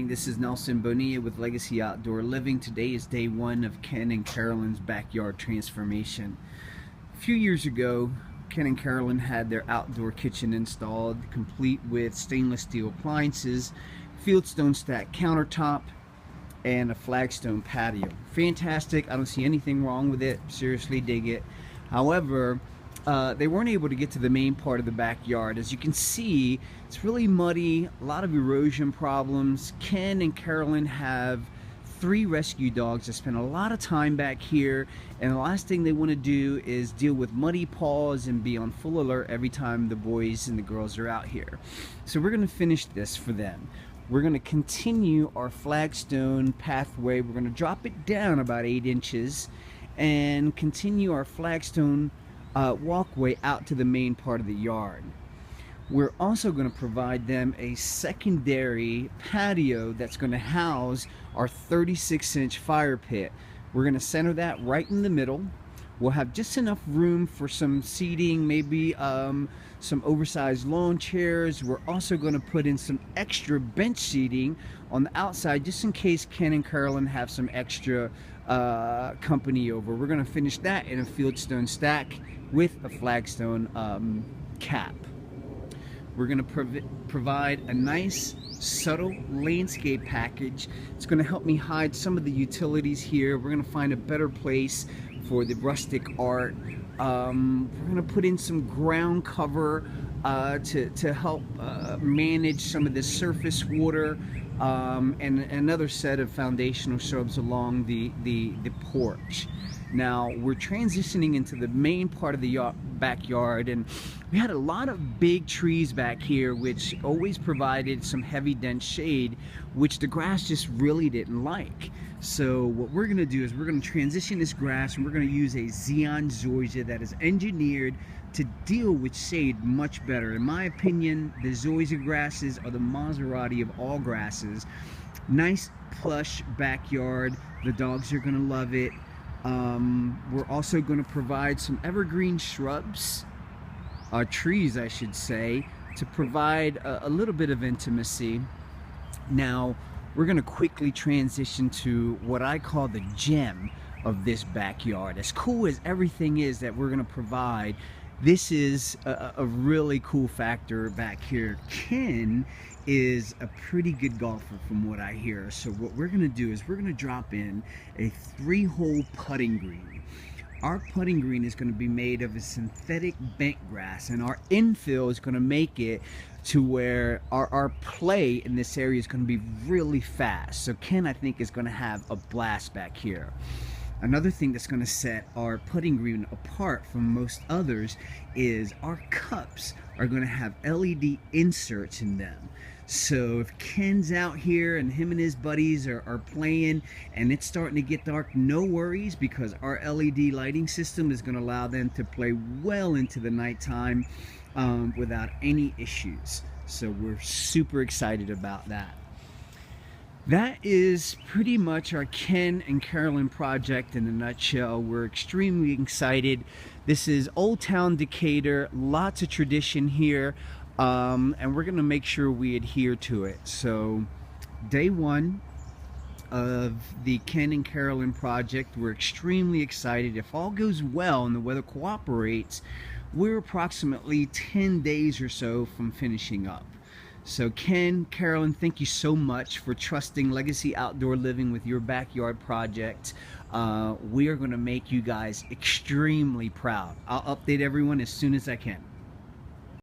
This is Nelson Bonilla with Legacy Outdoor Living. Today is day one of Ken and Carolyn's backyard transformation. A few years ago, Ken and Carolyn had their outdoor kitchen installed, complete with stainless steel appliances, fieldstone stack countertop, and a flagstone patio. Fantastic. I don't see anything wrong with it. Seriously, dig it. However, they weren't able to get to the main part of the backyard. As you can see, it's really muddy, a lot of erosion problems. Ken and Carolyn have 3 rescue dogs that spend a lot of time back here, and the last thing they want to do is deal with muddy paws and be on full alert every time the boys and the girls are out here. So we're going to finish this for them. We're going to continue our flagstone pathway. We're going to drop it down about 8 inches and continue our flagstone walkway out to the main part of the yard. We're also going to provide them a secondary patio that's going to house our 36-inch fire pit. We're going to center that right in the middle. We'll have just enough room for some seating, maybe some oversized lawn chairs. We're also going to put in some extra bench seating on the outside just in case Ken and Carolyn have some extra company over. We're going to finish that in a fieldstone stack with a flagstone cap. We're going to provide a nice subtle landscape package. It's going to help me hide some of the utilities here. We're going to find a better place for the rustic art. We're going to put in some ground cover to help manage some of the surface water, and another set of foundational shrubs along the porch. Now we're transitioning into the main part of the backyard, and we had a lot of big trees back here which always provided some heavy dense shade, which the grass just really didn't like. So what we're going to do is we're going to transition this grass, and we're going to use a Xeon zoysia that is engineered to deal with shade much better. In my opinion, the zoysia grasses are the Maserati of all grasses. Nice plush backyard. The dogs are going to love it. We're also going to provide some evergreen shrubs, trees I should say, to provide a little bit of intimacy. Now we're going to quickly transition to what I call the gem of this backyard. As cool as everything is that we're going to provide, this is a really cool factor back here. Ken is a pretty good golfer from what I hear. So what we're going to do is we're going to drop in a 3-hole putting green. Our putting green is going to be made of a synthetic bent grass, and our infill is going to make it to where our play in this area is going to be really fast. So Ken, I think, is going to have a blast back here. Another thing that's going to set our putting green apart from most others is our cups are going to have LED inserts in them. So if Ken's out here and him and his buddies are playing and it's starting to get dark, no worries, because our LED lighting system is going to allow them to play well into the nighttime without any issues. So we're super excited about that. That is pretty much our Ken and Carolyn project in a nutshell. We're extremely excited. This is Old Town Decatur, lots of tradition here, and we're going to make sure we adhere to it. So day one of the Ken and Carolyn project, we're extremely excited. If all goes well and the weather cooperates, we're approximately 10 days or so from finishing up. So Ken, Carolyn, thank you so much for trusting Legacy Outdoor Living with your backyard project. We are going to make you guys extremely proud. I'll update everyone as soon as I can.